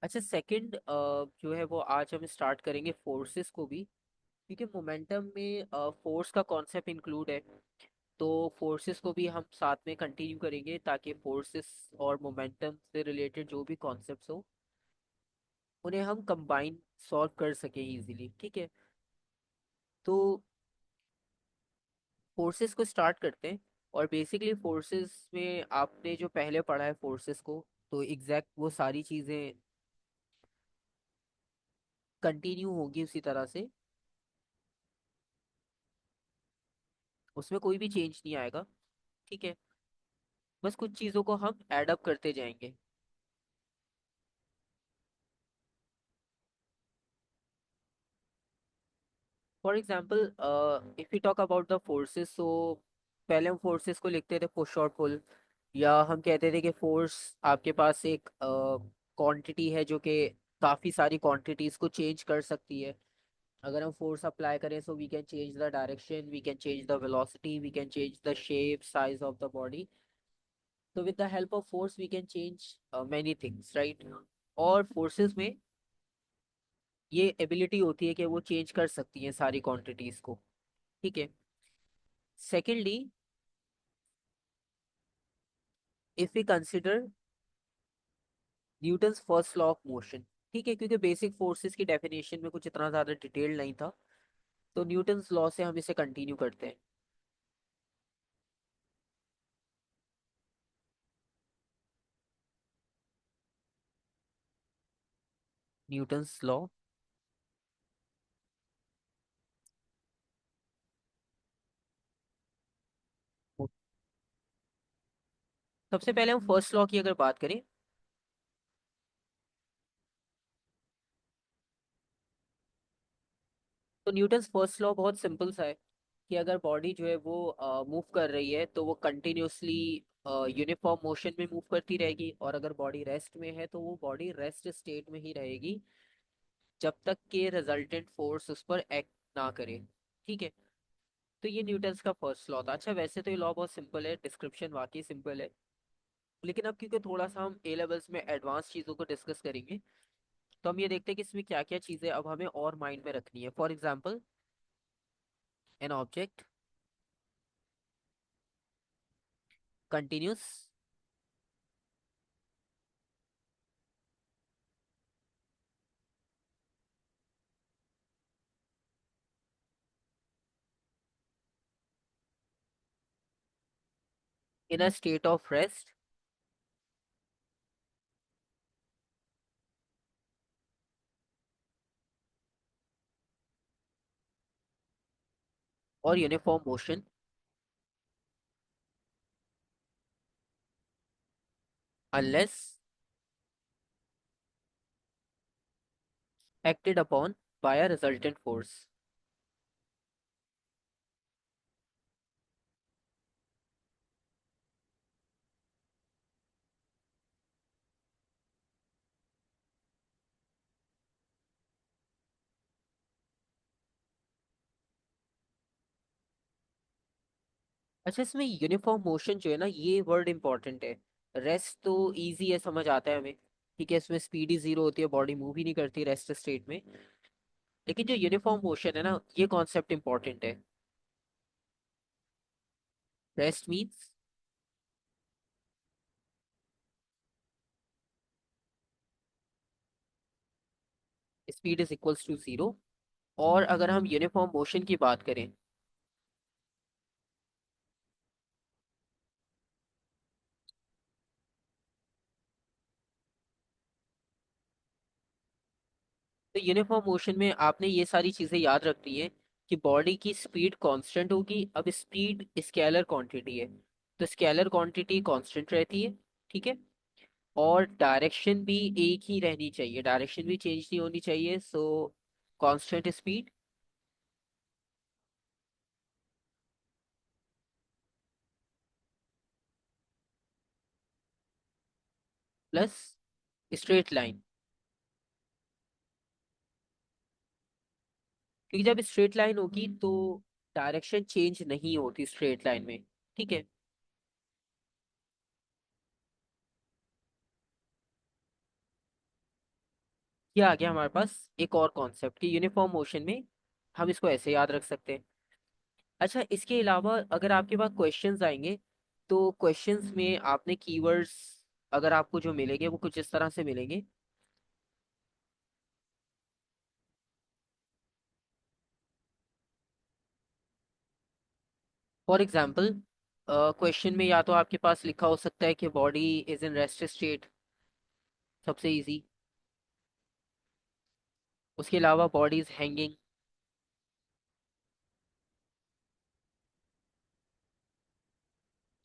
अच्छा, सेकंड जो है वो आज हम स्टार्ट करेंगे फोर्सेस को भी, क्योंकि मोमेंटम में फोर्स का कॉन्सेप्ट इंक्लूड है। तो फोर्सेस को भी हम साथ में कंटिन्यू करेंगे ताकि फोर्सेस और मोमेंटम से रिलेटेड जो भी कॉन्सेप्ट्स हो उन्हें हम कंबाइन सॉल्व कर सकें इजीली। ठीक है, तो फोर्सेस को स्टार्ट करते हैं। और बेसिकली फोर्सेस में आपने जो पहले पढ़ा है फोर्सेस को, तो एग्जैक्ट वो सारी चीज़ें कंटिन्यू होगी उसी तरह से, उसमें कोई भी चेंज नहीं आएगा। ठीक है, बस कुछ चीज़ों को हम ऐड अप करते जाएंगे। For example, if you talk about the forces, तो पहले हम फोर्सेस को लिखते थे पुश और पुल, या हम कहते थे कि फोर्स आपके पास एक क्वांटिटी है जो कि काफ़ी सारी क्वांटिटीज को चेंज कर सकती है। अगर हम फोर्स अप्लाई करें so we can change the direction, we can change the velocity, we can change the shape size of the body. तो with the help of force we can change many things, right. और forces में ये ability होती है कि वो change कर सकती हैं सारी क्वांटिटीज को। ठीक है, secondly, if we consider Newton's first law of motion. ठीक है, क्योंकि बेसिक फोर्सेस की डेफिनेशन में कुछ इतना ज़्यादा डिटेल नहीं था, तो न्यूटन्स लॉ से हम इसे कंटिन्यू करते हैं। Newton's law. सबसे पहले हम फर्स्ट लॉ की अगर बात करें, तो न्यूटन्स फर्स्ट लॉ बहुत सिंपल सा है कि अगर बॉडी जो है वो मूव कर रही है तो वो कंटिन्यूअसली यूनिफॉर्म मोशन में मूव करती रहेगी, और अगर बॉडी रेस्ट में है तो वो बॉडी रेस्ट स्टेट में ही रहेगी जब तक कि रिजल्टेंट फोर्स उस पर एक्ट ना करे। ठीक है, तो ये न्यूटन्स का फर्स्ट लॉ था। अच्छा, वैसे तो ये लॉ बहुत सिंपल है, डिस्क्रिप्शन वाकई सिंपल है, लेकिन अब क्योंकि थोड़ा सा हम ए लेवल्स में एडवांस चीज़ों को डिस्कस करेंगे, तो हम ये देखते हैं कि इसमें क्या क्या चीज़ें अब हमें और माइंड में रखनी है। For example, an object continues in a state of rest or uniform motion unless acted upon by a resultant force। अच्छा, इसमें यूनिफॉर्म मोशन जो है ना, ये वर्ड इंपॉर्टेंट है। रेस्ट तो इजी है, समझ आता है हमें। ठीक है, इसमें स्पीड ही जीरो होती है, बॉडी मूव ही नहीं करती रेस्ट स्टेट में। लेकिन जो यूनिफॉर्म मोशन है ना, ये कॉन्सेप्ट इंपॉर्टेंट है। Rest means speed is equals to zero. और अगर हम यूनिफॉर्म मोशन की बात करें, तो यूनिफॉर्म मोशन में आपने ये सारी चीजें याद रखनी है कि बॉडी की स्पीड कांस्टेंट होगी। अब स्पीड स्केलर क्वांटिटी है, तो स्केलर क्वांटिटी कांस्टेंट रहती है। ठीक है, और डायरेक्शन भी एक ही रहनी चाहिए, डायरेक्शन भी चेंज नहीं होनी चाहिए। सो constant speed plus straight line, क्योंकि जब स्ट्रेट लाइन होगी तो डायरेक्शन चेंज नहीं होती स्ट्रेट लाइन में। ठीक है, ये आ गया हमारे पास एक और कॉन्सेप्ट कि यूनिफॉर्म मोशन में हम इसको ऐसे याद रख सकते हैं। अच्छा, इसके अलावा अगर आपके पास क्वेश्चंस आएंगे तो क्वेश्चंस में आपने कीवर्ड्स अगर आपको जो मिलेंगे वो कुछ इस तरह से मिलेंगे। फॉर एग्जाम्पल क्वेश्चन में या तो आपके पास लिखा हो सकता है कि body is in rest state, सबसे इजी। उसके अलावा बॉडी इज हैंगिंग,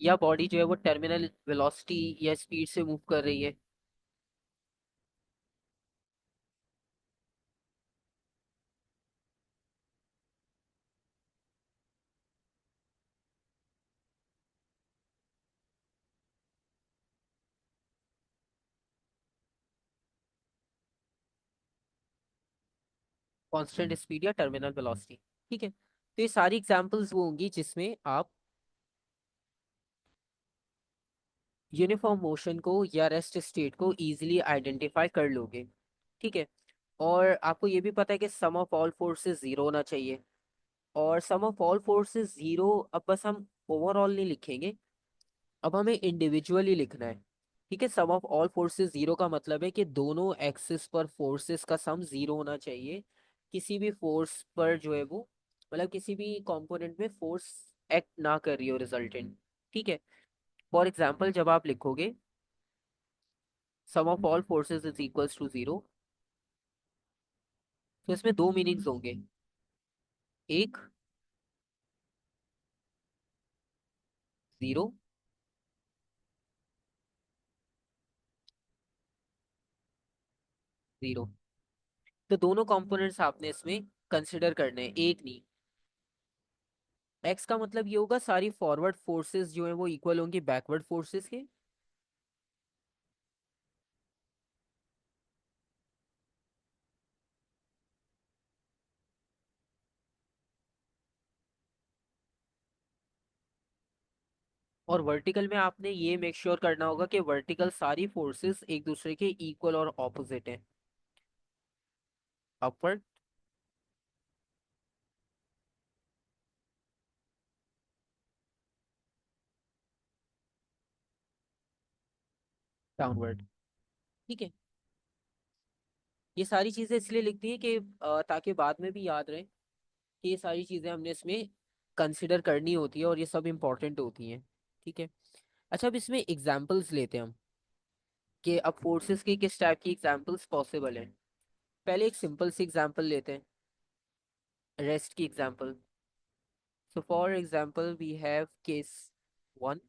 या बॉडी जो है वो टर्मिनल वेलोसिटी या स्पीड से मूव कर रही है। कांस्टेंट स्पीड या टर्मिनल वेलोसिटी। ठीक है, तो ये सारी एग्जांपल्स वो होंगी जिसमें आप यूनिफॉर्म मोशन को या रेस्ट स्टेट को इजीली आइडेंटिफाई कर लोगे। ठीक है, और आपको ये भी पता है कि सम ऑफ ऑल फोर्सेस जीरो होना चाहिए। और सम ऑफ ऑल फोर्सेस जीरो, अब बस हम ओवरऑल नहीं लिखेंगे, अब हमें इंडिविजुअली लिखना है। ठीक है, सम ऑफ ऑल फोर्सेस जीरो का मतलब है कि दोनों एक्सिस पर फोर्सेस का सम जीरो होना चाहिए। किसी भी फोर्स पर जो है वो, मतलब किसी भी कंपोनेंट में फोर्स एक्ट ना कर रही हो रिजल्टेंट। ठीक है, फॉर एग्जाम्पल जब आप लिखोगे sum of all forces is equals to zero, तो इसमें दो मीनिंग्स होंगे। एक, जीरो। जीरो, तो दोनों कंपोनेंट्स आपने इसमें कंसिडर करने हैं, एक नहीं। एक्स का मतलब ये होगा सारी फॉरवर्ड फोर्सेस जो है वो इक्वल होंगी बैकवर्ड फोर्सेस के। और वर्टिकल में आपने ये मेक श्योर करना होगा कि वर्टिकल सारी फोर्सेस एक दूसरे के इक्वल और ऑपोजिट हैं। Upward, downward. ठीक है, ये सारी चीजें इसलिए लिखती है कि ताकि बाद में भी याद रहे कि ये सारी चीजें हमने इसमें कंसिडर करनी होती है और ये सब इंपॉर्टेंट होती हैं। ठीक है, अच्छा अब इसमें एग्जाम्पल्स लेते हैं हम कि अब फोर्सेस की किस टाइप की एग्जाम्पल्स पॉसिबल हैं। पहले एक सिंपल सी एग्जाम्पल लेते हैं, रेस्ट की example. So for example we have case one.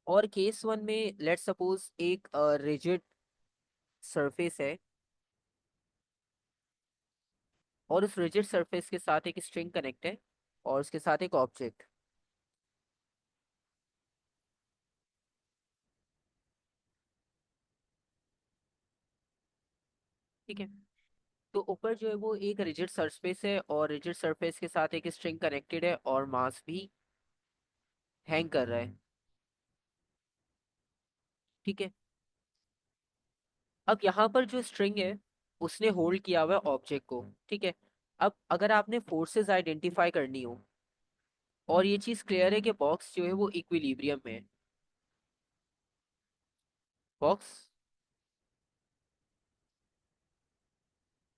और केस वन में लेट्स सपोज एक रिजिड सरफेस है और उस रिजिड सरफेस के साथ एक स्ट्रिंग कनेक्ट है और उसके साथ एक ऑब्जेक्ट। ठीक है, तो ऊपर जो है वो एक रिजिड सरफेस है और रिजिड सरफेस के साथ एक स्ट्रिंग कनेक्टेड है और मास भी हैंग कर रहा है। ठीक है, अब यहाँ पर जो स्ट्रिंग है उसने होल्ड किया हुआ है ऑब्जेक्ट को। ठीक है, अब अगर आपने फोर्सेस आइडेंटिफाई करनी हो और ये चीज क्लियर है कि बॉक्स जो है वो इक्विलिब्रियम में है, बॉक्स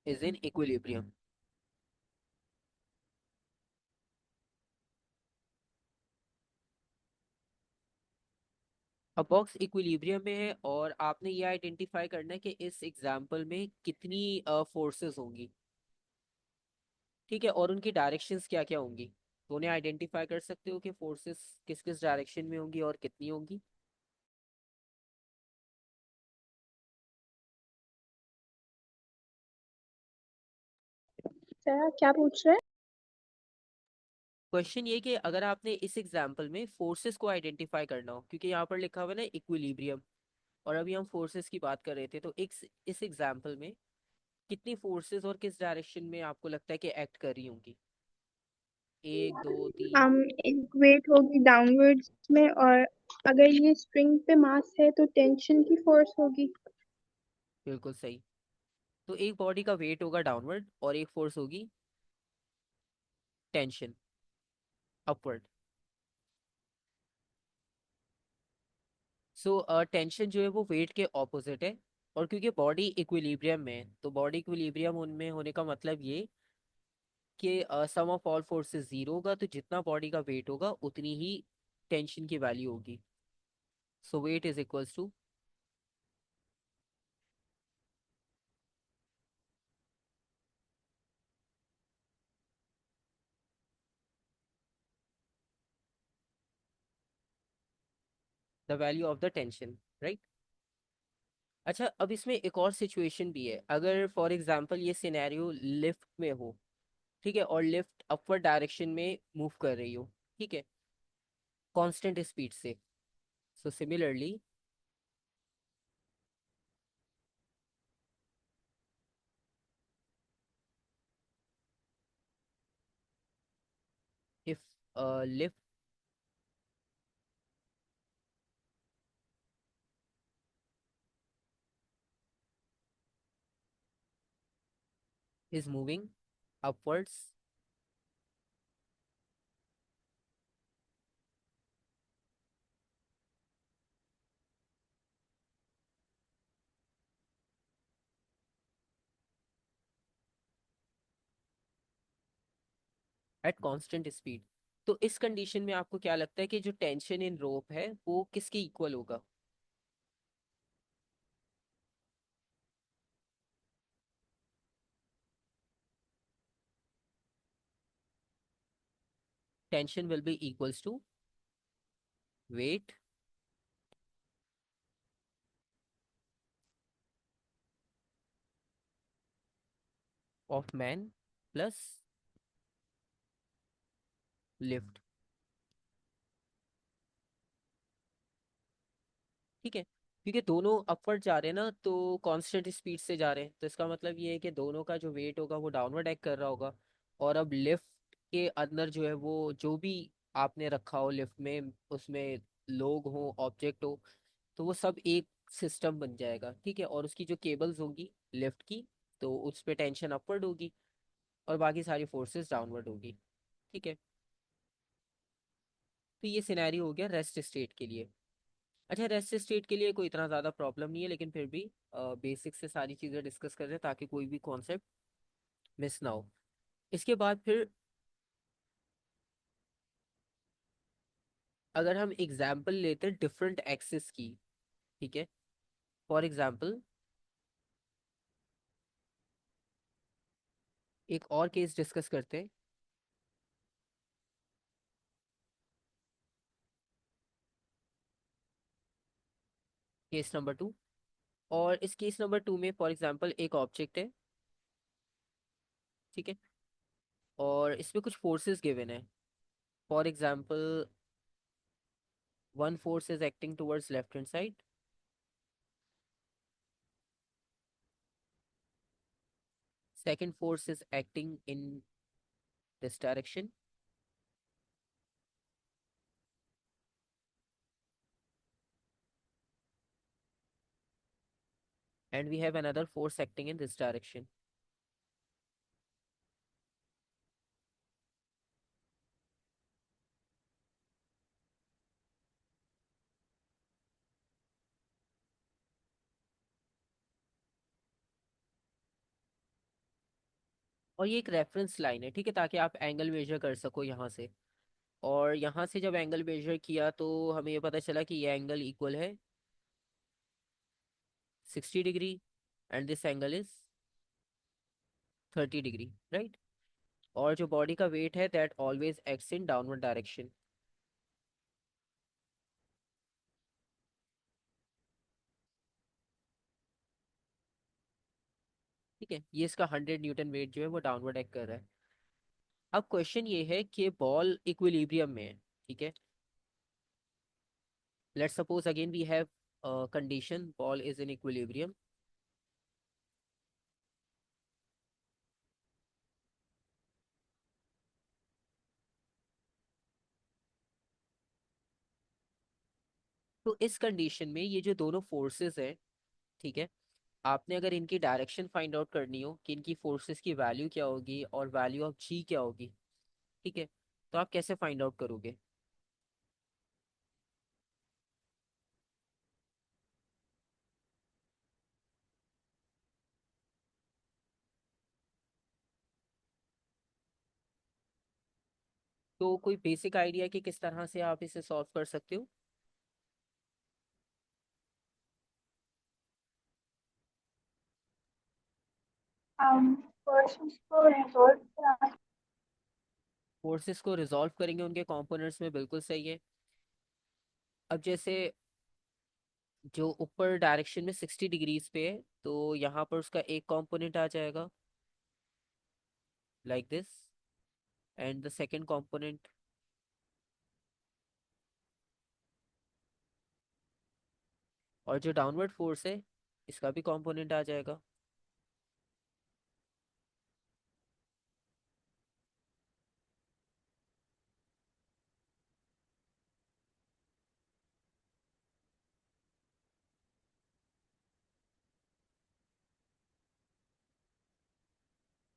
इज इन इक्विलिब्रियम। अब बॉक्स इक्विलिब्रियम में है और आपने ये आइडेंटिफाई करना है कि इस एग्जाम्पल में कितनी फोर्सेस होंगी। ठीक है, और उनकी डायरेक्शंस क्या क्या होंगी, तो उन्हें आइडेंटिफाई कर सकते हो कि फोर्सेस किस किस डायरेक्शन में होंगी और कितनी होंगी। क्या क्या पूछ रहे हैं? क्वेश्चन ये कि अगर आपने इस एग्जाम्पल में फोर्सेस को आइडेंटिफाई करना हो, क्योंकि यहाँ पर लिखा हुआ है ना इक्विलिब्रियम, और अभी हम फोर्सेस की बात कर रहे थे, तो इस एग्जाम्पल में कितनी फोर्सेस और किस डायरेक्शन में आपको लगता है कि एक्ट कर रही होंगी। एक दो तीन। एक वेट होगी डाउनवर्ड्स में, और अगर ये स्ट्रिंग पे मास है तो टेंशन की फोर्स होगी। बिल्कुल सही। तो एक बॉडी का वेट होगा डाउनवर्ड और एक फोर्स होगी टेंशन, अपवर्ड। सो टेंशन जो है वो वेट के ऑपोजिट है। और क्योंकि बॉडी इक्विलिब्रियम में है, तो बॉडी इक्विलिब्रियम उनमें होने का मतलब ये कि सम ऑफ ऑल फोर्सेस जीरो होगा, तो जितना बॉडी का वेट होगा उतनी ही टेंशन की वैल्यू होगी। So weight is equals to the value of the tension, right. अच्छा, अब इसमें एक और सिचुएशन भी है। अगर फॉर एग्जांपल ये सिनेरियो लिफ्ट में हो, ठीक है, और लिफ्ट अपवर्ड डायरेक्शन में मूव कर रही हो, ठीक है, कांस्टेंट स्पीड से। So similarly if lift is moving upwards at constant speed, तो इस कंडीशन में आपको क्या लगता है कि जो टेंशन इन रोप है वो किसके इक्वल होगा? Tension will be equals to weight of man plus lift, ठीक है। क्योंकि दोनों अपवर्ड जा रहे हैं ना, तो कांस्टेंट स्पीड से जा रहे हैं, तो इसका मतलब ये है कि दोनों का जो वेट होगा वो डाउनवर्ड एक्ट कर रहा होगा। और अब लिफ्ट के अंदर जो है वो जो भी आपने रखा हो लिफ्ट में, उसमें लोग हो ऑब्जेक्ट हो, तो वो सब एक सिस्टम बन जाएगा, ठीक है। और उसकी जो केबल्स होंगी लिफ्ट की, तो उस पे टेंशन अपवर्ड होगी और बाकी सारी फोर्सेस डाउनवर्ड होगी, ठीक है। तो ये सिनेरियो हो गया रेस्ट स्टेट के लिए। अच्छा, रेस्ट स्टेट के लिए कोई इतना ज़्यादा प्रॉब्लम नहीं है, लेकिन फिर भी बेसिक से सारी चीज़ें डिस्कस कर रहे हैं ताकि कोई भी कॉन्सेप्ट मिस ना हो। इसके बाद फिर अगर हम एग्जाम्पल लेते हैं डिफरेंट एक्सिस की, ठीक है, फॉर एग्जाम्पल एक और केस डिस्कस करते हैं, केस नंबर 2। और इस केस नंबर 2 में फॉर एग्जाम्पल एक ऑब्जेक्ट है, ठीक है, और इसमें कुछ फोर्सेस गिवन है। For example one force is acting towards left hand side, second force is acting in this direction, and we have another force acting in this direction। और ये एक रेफरेंस लाइन है, ठीक है, ताकि आप एंगल मेजर कर सको यहाँ से। और यहाँ से जब एंगल मेजर किया तो हमें ये पता चला कि ये एंगल इक्वल है 60 degree, and this angle is 30 degree, right. और जो बॉडी का वेट है that always acts in downward direction, ठीक है। ये इसका 100 न्यूटन वेट जो है वो डाउनवर्ड एक्ट कर रहा है। अब क्वेश्चन ये है कि बॉल इक्विलिब्रियम में है, ठीक है। Let's suppose again we have condition ball is in equilibrium, तो इस कंडीशन में ये जो दोनों फोर्सेस हैं, ठीक है, आपने अगर इनकी डायरेक्शन फाइंड आउट करनी हो कि इनकी फोर्सेस की वैल्यू क्या होगी और वैल्यू ऑफ जी क्या होगी, ठीक है, तो आप कैसे फाइंड आउट करोगे? तो कोई बेसिक आइडिया कि किस तरह से आप इसे सॉल्व कर सकते हो? हम क्वेश्चंस को रिजॉल्व करा। फोर्सेस को रिजॉल्व करेंगे उनके कंपोनेंट्स में, बिल्कुल सही है। अब जैसे जो ऊपर डायरेक्शन में 60 डिग्रीज पे है, तो यहाँ पर उसका एक कंपोनेंट आ जाएगा like this, and the second component, और जो डाउनवर्ड फोर्स है इसका भी कंपोनेंट आ जाएगा।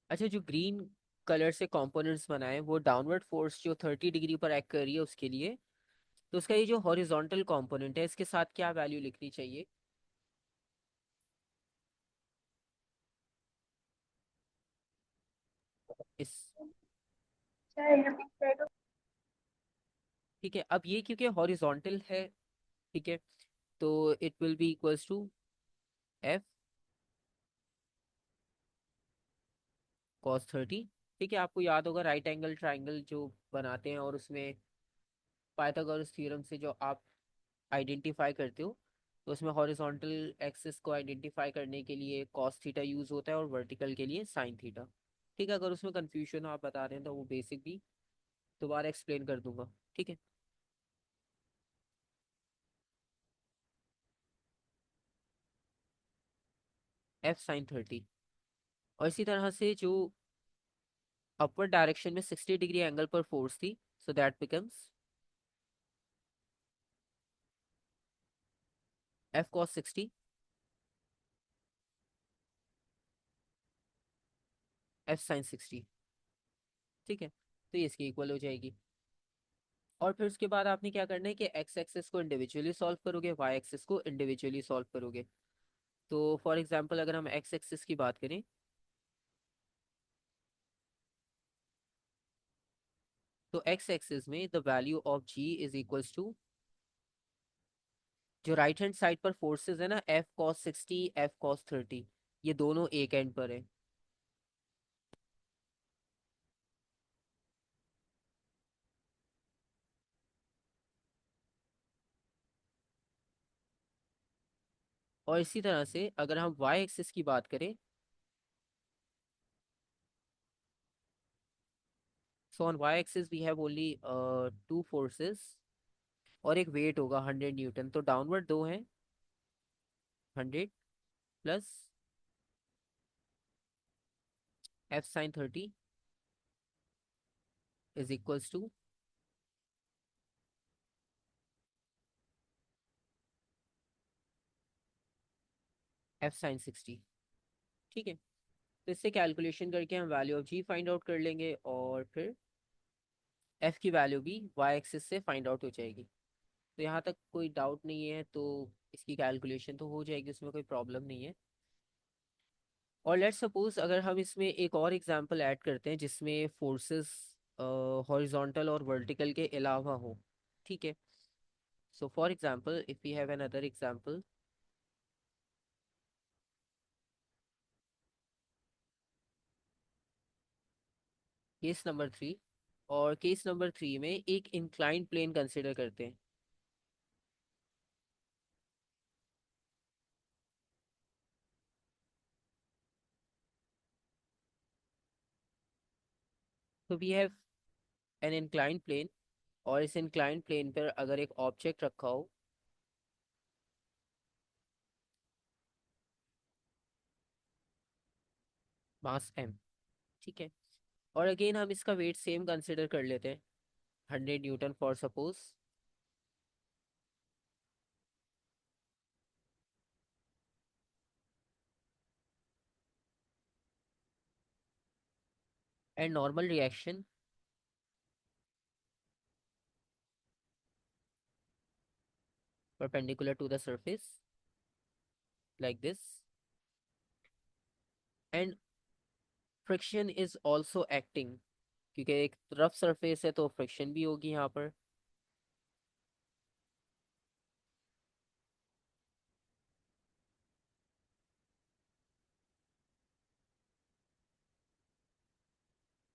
अच्छा, जो ग्रीन कलर से कंपोनेंट्स बनाए वो डाउनवर्ड फोर्स जो 30 डिग्री पर एक्ट कर रही है उसके लिए, तो उसका ये जो हॉरिजॉन्टल कंपोनेंट है इसके साथ क्या वैल्यू लिखनी चाहिए? इस चाहे रिपीट कर दो। ठीक है, अब ये क्योंकि हॉरिजॉन्टल है, ठीक है, तो it will be equals to F cos 30। ठीक है, आपको याद होगा राइट एंगल ट्राइंगल जो बनाते हैं और उसमें पाइथागोरस थ्योरम से जो आप आइडेंटिफाई करते हो, तो उसमें हॉरिजॉन्टल एक्सिस को आइडेंटिफाई करने के लिए कॉस थीटा यूज होता है और वर्टिकल के लिए साइन थीटा। ठीक है, अगर उसमें कंफ्यूजन हो आप बता रहे हैं तो वो बेसिक भी दोबारा एक्सप्लेन कर दूंगा, ठीक है। एफ साइन 30, और इसी तरह से जो अपवर्ड डायरेक्शन में 60 डिग्री एंगल पर फोर्स थी, so that becomes F cos 60, F sine 60। ठीक है, तो ये इसकी इक्वल हो जाएगी। और फिर उसके बाद आपने क्या करना है कि एक्स एक्सिस को इंडिविजुअली सॉल्व करोगे, वाई एक्सिस को इंडिविजुअली सॉल्व करोगे। तो फॉर एग्जांपल अगर हम एक्स एक्सिस की बात करें, तो एक्स एक्सिस में the value of G is equals to, जो राइट हैंड साइड पर फोर्सेस है ना, एफ कॉस 60 एफ कॉस 30, ये दोनों एक एंड पर है। और इसी तरह से अगर हम वाई एक्सिस की बात करें, so on Y axis we have only two forces और एक वेट होगा 100 न्यूटन, तो डाउनवर्ड दो हैं, 100 plus F sine 30 is equals to F sine 60। ठीक है, तो इससे कैलकुलेशन करके हम value of G find out कर लेंगे और फिर एफ की वैल्यू भी वाई एक्सिस से फाइंड आउट हो जाएगी। तो यहाँ तक कोई डाउट नहीं है, तो इसकी कैलकुलेशन तो हो जाएगी, उसमें कोई प्रॉब्लम नहीं है। और लेट्स सपोज अगर हम इसमें एक और एग्जांपल ऐड करते हैं जिसमें फोर्सेस हॉरिजॉन्टल और वर्टिकल के अलावा हो, ठीक है। So for example if we have another example, case number 3, और केस नंबर 3 में एक इंक्लाइंड प्लेन कंसिडर करते हैं। तो we have an inclined plane, और इस इंक्लाइंड प्लेन पर अगर एक ऑब्जेक्ट रखा हो मास m, ठीक है, और अगेन हम इसका वेट सेम कंसिडर कर लेते हैं, 100 Newton for suppose. And normal reaction perpendicular to the surface like this, and friction is also acting, क्योंकि एक रफ सरफेस है तो फ्रिक्शन भी होगी यहाँ पर।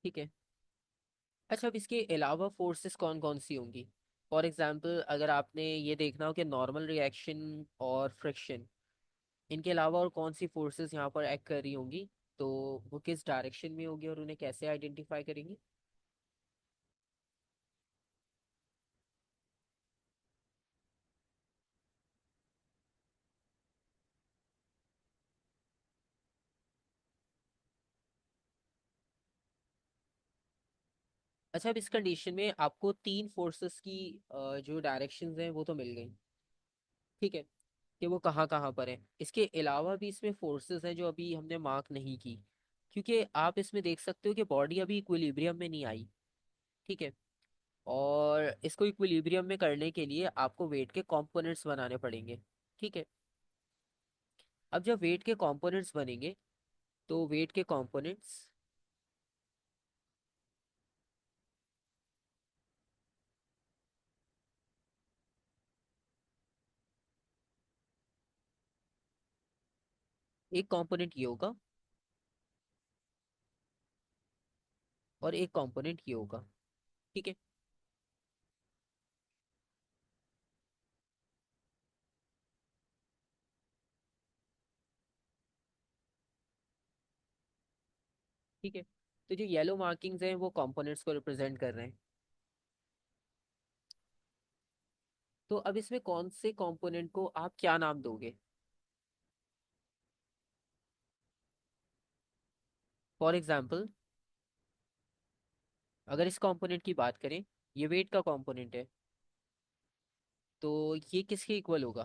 ठीक है। अच्छा, अब इसके अलावा फोर्सेस कौन कौन सी होंगी? फॉर एग्जांपल अगर आपने ये देखना हो कि नॉर्मल रिएक्शन और फ्रिक्शन, इनके अलावा और कौन सी फोर्सेस यहाँ पर एक्ट कर रही होंगी, तो वो किस डायरेक्शन में होगी और उन्हें कैसे आइडेंटिफाई करेंगे? अच्छा, अब इस कंडीशन में आपको तीन फोर्सेस की जो डायरेक्शंस हैं वो तो मिल गई, ठीक है, कि वो कहाँ कहाँ पर है। इसके अलावा भी इसमें फोर्सेस हैं जो अभी हमने मार्क नहीं की, क्योंकि आप इसमें देख सकते हो कि बॉडी अभी इक्विलिब्रियम में नहीं आई। ठीक है। और इसको इक्विलिब्रियम में करने के लिए आपको वेट के कंपोनेंट्स बनाने पड़ेंगे। ठीक है। अब जब वेट के कंपोनेंट्स बनेंगे तो वेट के कंपोनेंट्स, एक कंपोनेंट ये होगा और एक कंपोनेंट ये होगा। ठीक है। ठीक है। तो जो येलो मार्किंग्स हैं वो कंपोनेंट्स को रिप्रेजेंट कर रहे हैं। तो अब इसमें कौन से कंपोनेंट को आप क्या नाम दोगे? फॉर एग्जाम्पल अगर इस कंपोनेंट की बात करें, ये वेट का कंपोनेंट है, तो ये किसके इक्वल होगा?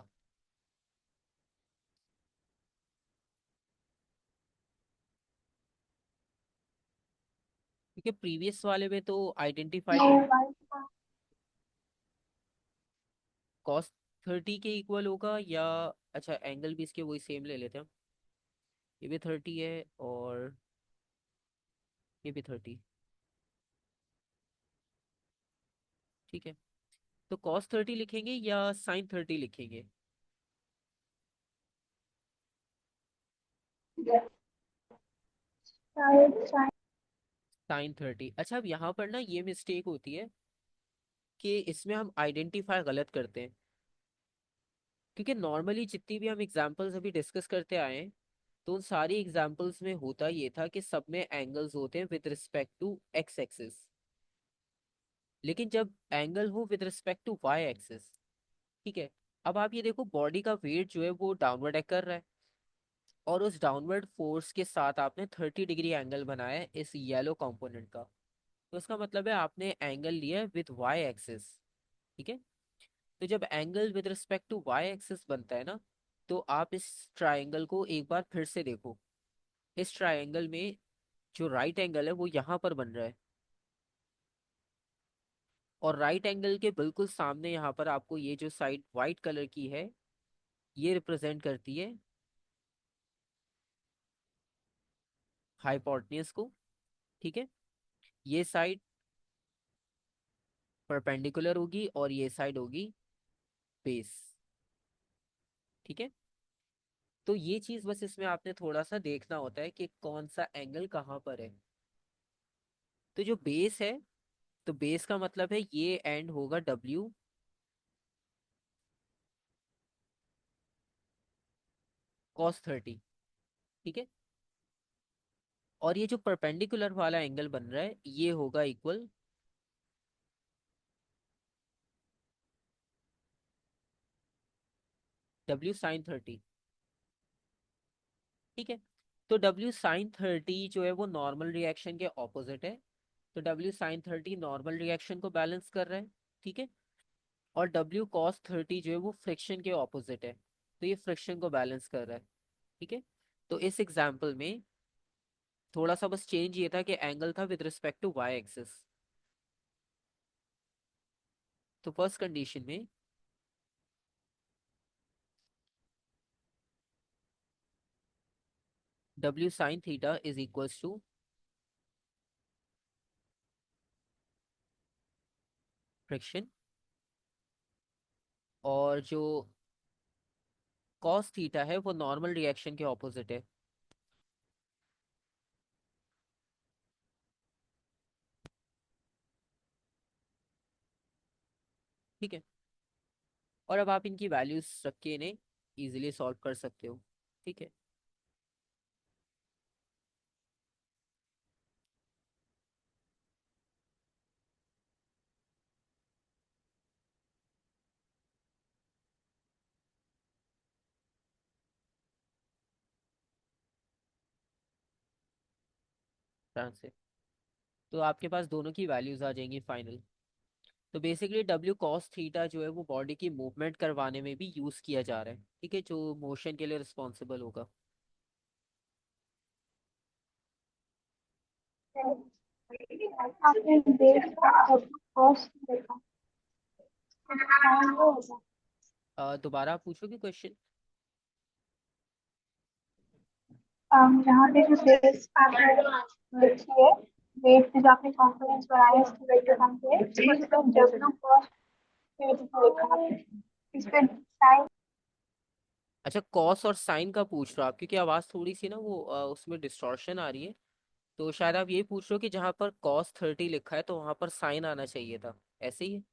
क्योंकि प्रीवियस वाले में तो आइडेंटिफाई कर कॉस 30 के इक्वल होगा, या अच्छा एंगल भी इसके वही सेम ले लेते हैं हम। ये भी 30 है और ये भी 30। ठीक है। तो कॉस 30 लिखेंगे या साइन 30 लिखेंगे? साइन 30। अच्छा, अब यहाँ पर ना ये मिस्टेक होती है कि इसमें हम आइडेंटिफाई गलत करते हैं, क्योंकि नॉर्मली जितनी भी हम एग्जांपल्स अभी डिस्कस करते आए हैं, तो उन सारी एग्जांपल्स में होता ये था कि सब में एंगल्स होते हैं with respect to X axis. लेकिन जब एंगल हो with respect to Y axis, ठीक है, अब आप ये देखो बॉडी का वेट जो है वो डाउनवर्ड एक्ट कर रहा है, और उस डाउनवर्ड फोर्स के साथ आपने 30 डिग्री एंगल बनाया है इस येलो कंपोनेंट का। तो इसका मतलब है आपने एंगल लिया है विद वाई एक्सिस। ठीक है। तो जब angle with respect to Y axis बनता है ना, तो आप इस ट्राइंगल को एक बार फिर से देखो। इस ट्राइंगल में जो राइट एंगल है वो यहाँ पर बन रहा है, और राइट एंगल के बिल्कुल सामने यहाँ पर आपको ये जो साइड वाइट कलर की है, ये रिप्रेजेंट करती है हाइपोटेन्यूज को। ठीक है। ये साइड परपेंडिकुलर होगी और ये साइड होगी बेस। ठीक है। तो ये चीज बस इसमें आपने थोड़ा सा देखना होता है कि कौन सा एंगल कहाँ पर है। तो जो बेस है, तो बेस का मतलब है ये एंड होगा डब्ल्यू कॉस 30। ठीक है। और ये जो परपेंडिकुलर वाला एंगल बन रहा है ये होगा इक्वल डब्ल्यू साइन 30। ठीक है। तो डब्ल्यू साइन 30 जो है वो नॉर्मल रिएक्शन के ऑपोजिट है। तो डब्ल्यू साइन 30 नॉर्मल रिएक्शन को बैलेंस कर रहा है। ठीक है। और डब्ल्यू कॉस 30 जो है वो फ्रिक्शन के ऑपोजिट है, तो ये फ्रिक्शन को बैलेंस कर रहा है। ठीक है। तो इस एग्जाम्पल में थोड़ा सा बस चेंज ये था कि एंगल था with respect to Y axis. तो फर्स्ट कंडीशन में W sine theta is equals to friction, और जो कॉस थीटा है वो नॉर्मल रिएक्शन के ऑपोजिट है। ठीक है। और अब आप इनकी वैल्यूज रख के इन्हें इजीली सॉल्व कर सकते हो। ठीक है। ध्यान से। तो आपके पास दोनों की वैल्यूज आ जाएंगी फाइनल। तो बेसिकली डब्ल्यू कॉस थीटा जो है वो बॉडी की मूवमेंट करवाने में भी यूज किया जा रहा है। ठीक है, जो मोशन के लिए रिस्पॉन्सिबल होगा। आपने बेस का कॉस्ट देखा, हाँ, वो होगा। दोबारा आप पूछोगे क्वेश्चन। यहाँ पे जो बेस आपने लिखी है, बेस पे जो आपने कॉम्पोनेंट्स बनाए हैं उसकी वैल्यू कम पे उसका डब्ल्यू कॉस्ट लिखा है इस पे साइन। अच्छा, कॉस और साइन का पूछ रहे हो आप, क्योंकि आवाज़ थोड़ी सी ना वो उसमें डिस्टॉर्शन आ रही है। तो शायद आप ये पूछ रहे हो कि जहाँ पर कॉस 30 लिखा है तो वहाँ पर साइन आना चाहिए था, ऐसे ही है।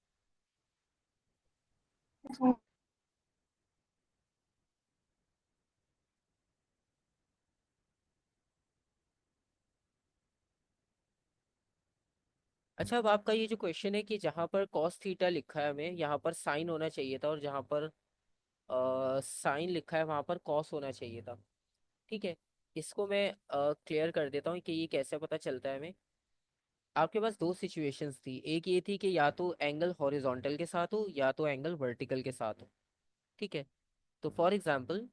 अच्छा, अब आपका ये जो क्वेश्चन है कि जहाँ पर कॉस थीटा लिखा है हमें यहाँ पर साइन होना चाहिए था, और जहाँ पर साइन लिखा है वहाँ पर कॉस होना चाहिए था। ठीक है। इसको मैं क्लियर कर देता हूँ कि ये कैसे पता चलता है हमें। आपके पास दो सिचुएशंस थी, एक ये थी कि या तो एंगल हॉरिजॉन्टल के साथ हो या तो एंगल वर्टिकल के साथ हो। ठीक है। तो फॉर एग्जांपल,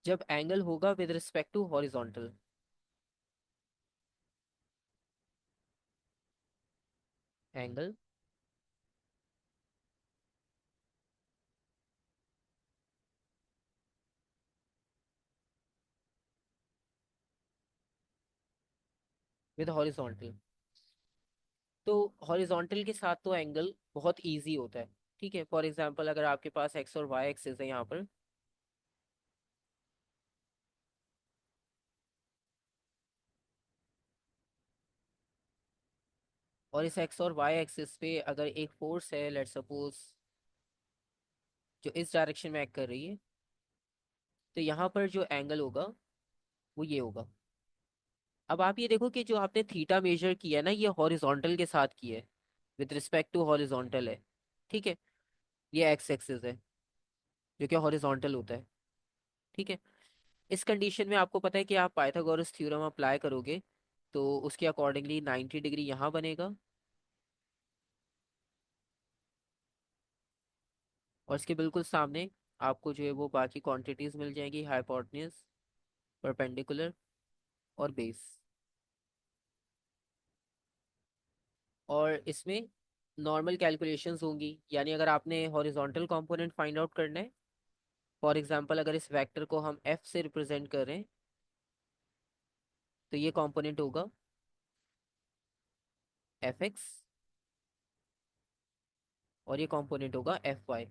जब एंगल होगा with respect to horizontal, angle with horizontal, तो हॉरिजॉन्टल के साथ तो एंगल बहुत इजी होता है। ठीक है। फॉर एग्जांपल, अगर आपके पास एक्स और वाई एक्सिस है यहाँ पर, और इस एक्स और वाई एक्सिस पे अगर एक फोर्स है, लेट्स सपोज, जो इस डायरेक्शन में एक्ट कर रही है, तो यहाँ पर जो एंगल होगा वो ये होगा। अब आप ये देखो कि जो आपने थीटा मेजर किया है ना, ये हॉरिजॉन्टल के साथ किया है, विद रिस्पेक्ट टू हॉरिजॉन्टल है। ठीक है। ये एक्स एक्सिस है जो कि हॉरिजॉन्टल होता है। ठीक है। इस कंडीशन में आपको पता है कि आप पाइथागोरस थ्योरम अप्लाई करोगे तो उसके अकॉर्डिंगली 90 डिग्री यहाँ बनेगा, और इसके बिल्कुल सामने आपको जो है वो बाकी क्वांटिटीज मिल जाएंगी, हाइपोटेन्यूज, परपेंडिकुलर और बेस। और इसमें नॉर्मल कैलकुलेशंस होंगी, यानी अगर आपने हॉरिजॉन्टल कंपोनेंट फाइंड आउट करना है, फॉर एग्जांपल अगर इस वेक्टर को हम एफ से रिप्रेजेंट कर रहे हैं, तो ये कंपोनेंट होगा एफ एक्स, और ये कंपोनेंट होगा एफ वाई।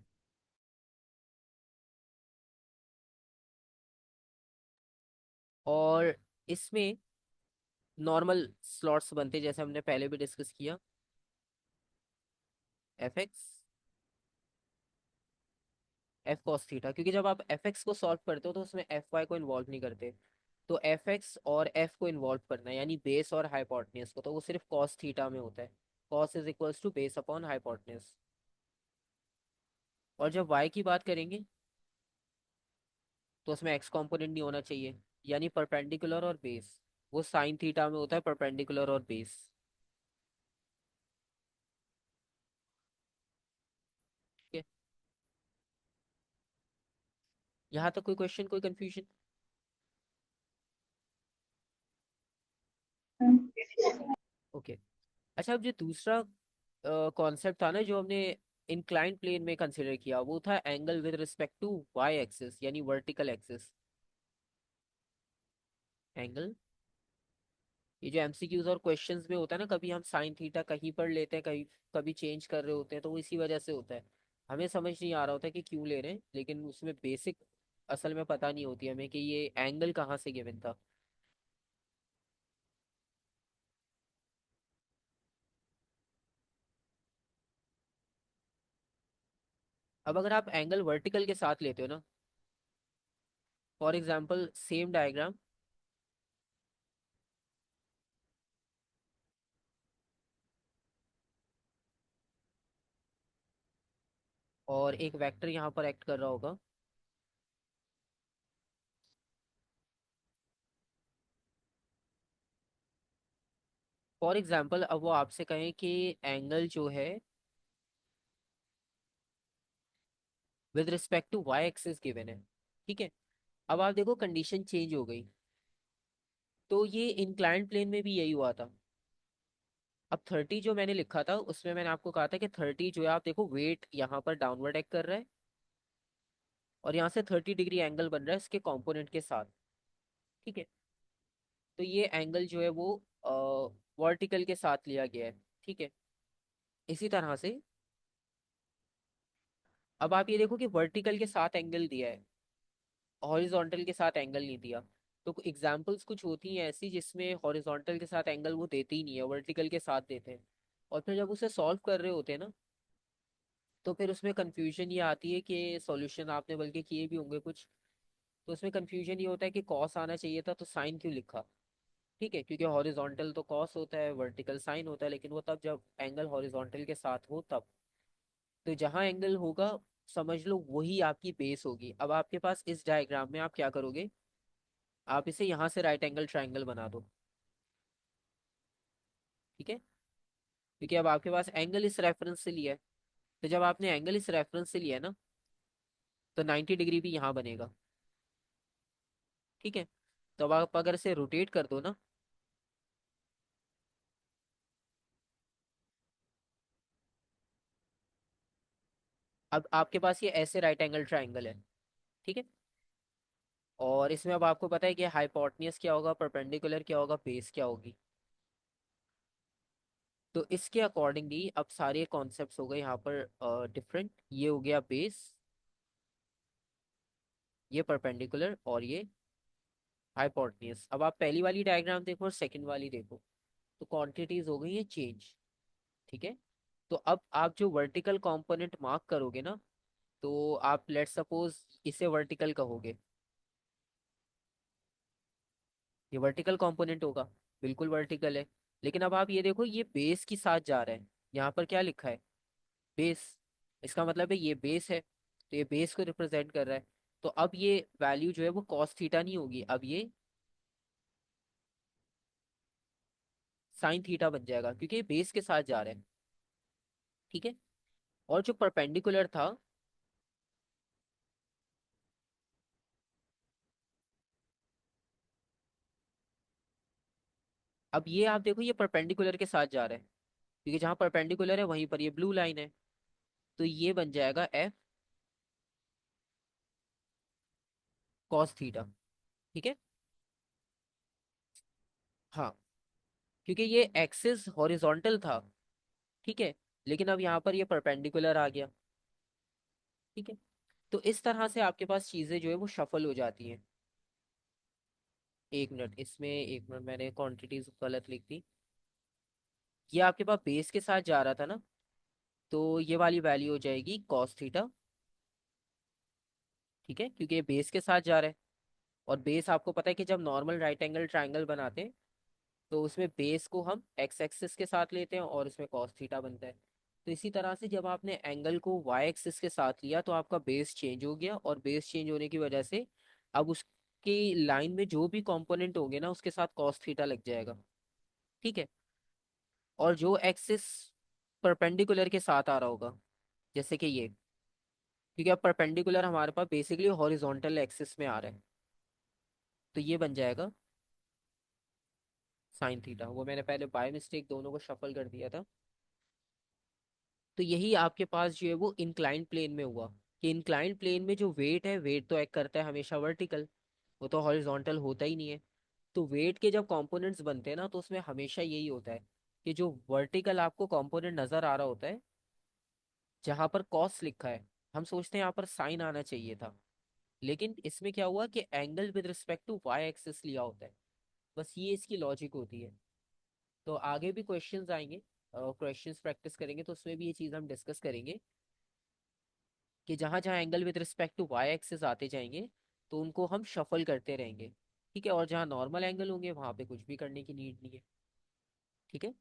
और इसमें नॉर्मल स्लॉट्स बनते हैं, जैसे हमने पहले भी डिस्कस किया, F x, F cos theta, क्योंकि जब आप एफ एक्स को सॉल्व करते हो तो उसमें एफ वाई को इन्वॉल्व नहीं करते। तो एफ एक्स और एफ को इन्वॉल्व करना है, यानी बेस और हाइपोटेन्यूज को, तो वो सिर्फ कॉस थीटा में होता है। Cos is equals to base upon hypotenuse. और जब वाई की बात करेंगे तो उसमें एक्स कंपोनेंट नहीं होना चाहिए, यानी परपेंडिकुलर और बेस। वो साइन थीटा में होता है, परपेंडिकुलर और बेस। ठीक है। यहाँ तक कोई क्वेश्चन, कोई कंफ्यूजन? ओके। अच्छा, अब जो दूसरा कॉन्सेप्ट था ना जो हमने इंक्लाइंड प्लेन में कंसिडर किया, वो था angle with respect to Y axis यानी वर्टिकल एक्सिस एंगल। ये जो एमसीक्यूज और क्वेश्चंस में होता है ना, कभी हम साइन थीटा कहीं पर लेते हैं, कहीं कभी चेंज कर रहे होते हैं, तो वो इसी वजह से होता है। हमें समझ नहीं आ रहा होता कि क्यों ले रहे हैं, लेकिन उसमें बेसिक असल में पता नहीं होती हमें कि ये एंगल कहाँ से गिवन था। अब अगर आप एंगल वर्टिकल के साथ लेते हो ना, फॉर एग्जाम्पल सेम डायग्राम, और एक वेक्टर यहाँ पर एक्ट कर रहा होगा। फॉर एग्जाम्पल अब वो आपसे कहें कि एंगल जो है with respect to Y axis given है, ठीक है। अब आप देखो कंडीशन चेंज हो गई, तो ये इंक्लाइंड प्लेन में भी यही हुआ था। अब 30 जो मैंने लिखा था उसमें मैंने आपको कहा था कि 30 जो है, आप देखो वेट यहाँ पर डाउनवर्ड एक्ट कर रहा है, और यहाँ से 30 डिग्री एंगल बन रहा है इसके कंपोनेंट के साथ, ठीक है। तो ये एंगल जो है वो वर्टिकल के साथ लिया गया है, ठीक है। इसी तरह से अब आप ये देखो कि वर्टिकल के साथ एंगल दिया है, हॉरिजॉन्टल के साथ एंगल नहीं दिया। तो एग्जाम्पल्स कुछ होती हैं ऐसी जिसमें हॉरिजॉन्टल के साथ एंगल वो देते ही नहीं है, वर्टिकल के साथ देते हैं। और फिर जब उसे सॉल्व कर रहे होते हैं ना, तो फिर उसमें कंफ्यूजन ये आती है कि सॉल्यूशन आपने बल्कि किए भी होंगे कुछ, तो उसमें कंफ्यूजन ये होता है कि कॉस आना चाहिए था तो साइन क्यों लिखा, ठीक है। क्योंकि हॉरिजॉन्टल तो कॉस होता है, वर्टिकल साइन होता है, लेकिन वो तब जब एंगल हॉरिजॉन्टल के साथ हो तब। तो जहाँ एंगल होगा, समझ लो वही आपकी बेस होगी। अब आपके पास इस डायग्राम में आप क्या करोगे, आप इसे यहाँ से राइट एंगल ट्राइंगल बना दो, ठीक है। क्योंकि अब आपके पास एंगल इस रेफरेंस से लिया है, तो जब आपने एंगल इस रेफरेंस से लिया है ना, तो 90 डिग्री भी यहाँ बनेगा, ठीक है। तो अब आप अगर इसे रोटेट कर दो ना, अब आपके पास ये ऐसे राइट एंगल ट्राइंगल है, ठीक है। और इसमें अब आपको पता है कि हाइपोटेन्यूज क्या होगा, परपेंडिकुलर क्या होगा, बेस क्या होगी। तो इसके अकॉर्डिंगली अब सारे कॉन्सेप्ट्स हो गए यहाँ पर डिफरेंट। ये हो गया बेस, ये परपेंडिकुलर, और ये हाइपोटेन्यूज। अब आप पहली वाली डायग्राम देखो और सेकंड वाली देखो, तो क्वांटिटीज हो गई है चेंज, ठीक है। तो अब आप जो वर्टिकल कंपोनेंट मार्क करोगे ना, तो आप लेट सपोज इसे वर्टिकल कहोगे, ये वर्टिकल कंपोनेंट होगा, बिल्कुल वर्टिकल है। लेकिन अब आप ये देखो ये बेस के साथ जा रहा है, यहाँ पर क्या लिखा है, बेस। इसका मतलब है ये बेस है, तो ये बेस को रिप्रेजेंट कर रहा है। तो अब ये वैल्यू जो है वो कॉस थीटा नहीं होगी, अब ये साइन थीटा बन जाएगा, क्योंकि ये बेस के साथ जा रहा है, ठीक है। और जो परपेंडिकुलर था, अब ये आप देखो ये परपेंडिकुलर के साथ जा रहा है, क्योंकि जहां परपेंडिकुलर है वहीं पर ये ब्लू लाइन है, तो ये बन जाएगा एफ कॉस थीटा, ठीक है। हाँ, क्योंकि ये एक्सिस हॉरिजॉन्टल था, ठीक है, लेकिन अब यहाँ पर ये परपेंडिकुलर आ गया, ठीक है। तो इस तरह से आपके पास चीजें जो है वो शफल हो जाती हैं। एक मिनट, इसमें एक मिनट, मैंने क्वांटिटीज गलत लिख दी। ये आपके पास बेस के साथ जा रहा था ना, तो ये वाली वैल्यू हो जाएगी कॉस थीटा, ठीक है, क्योंकि ये बेस के साथ जा रहा है। और बेस आपको पता है कि जब नॉर्मल राइट एंगल ट्राइंगल बनाते हैं, तो उसमें बेस को हम एक्स एक्सिस के साथ लेते हैं और उसमें कॉस थीटा बनता है। तो इसी तरह से जब आपने एंगल को वाई एक्सिस के साथ लिया, तो आपका बेस चेंज हो गया, और बेस चेंज होने की वजह से अब उसकी लाइन में जो भी कंपोनेंट होंगे ना उसके साथ कॉस थीटा लग जाएगा, ठीक है। और जो एक्सिस परपेंडिकुलर के साथ आ रहा होगा, जैसे कि ये, क्योंकि अब परपेंडिकुलर हमारे पास बेसिकली हॉरिजॉन्टल एक्सिस में आ रहा है, तो ये बन जाएगा साइन थीटा, वो मैंने पहले बाय मिस्टेक दोनों को शफल कर दिया था। तो यही आपके पास जो है वो इंक्लाइंड प्लेन में हुआ, कि इंक्लाइंड प्लेन में जो वेट है, वेट तो एक्ट करता है हमेशा वर्टिकल, वो तो हॉरिजॉन्टल होता ही नहीं है। तो वेट के जब कंपोनेंट्स बनते हैं ना, तो उसमें हमेशा यही होता है कि जो वर्टिकल आपको कंपोनेंट नजर आ रहा होता है, जहां पर कॉस लिखा है, हम सोचते हैं यहाँ पर साइन आना चाहिए था, लेकिन इसमें क्या हुआ कि angle with respect to Y axis लिया होता है। बस ये इसकी लॉजिक होती है। तो आगे भी क्वेश्चंस आएंगे, क्वेश्चंस प्रैक्टिस करेंगे तो उसमें भी ये चीज़ हम डिस्कस करेंगे कि जहां जहां angle with respect to Y axis आते जाएंगे, तो उनको हम शफल करते रहेंगे। ठीक है, और जहां नॉर्मल एंगल होंगे वहां पे कुछ भी करने की नीड नहीं है। ठीक है।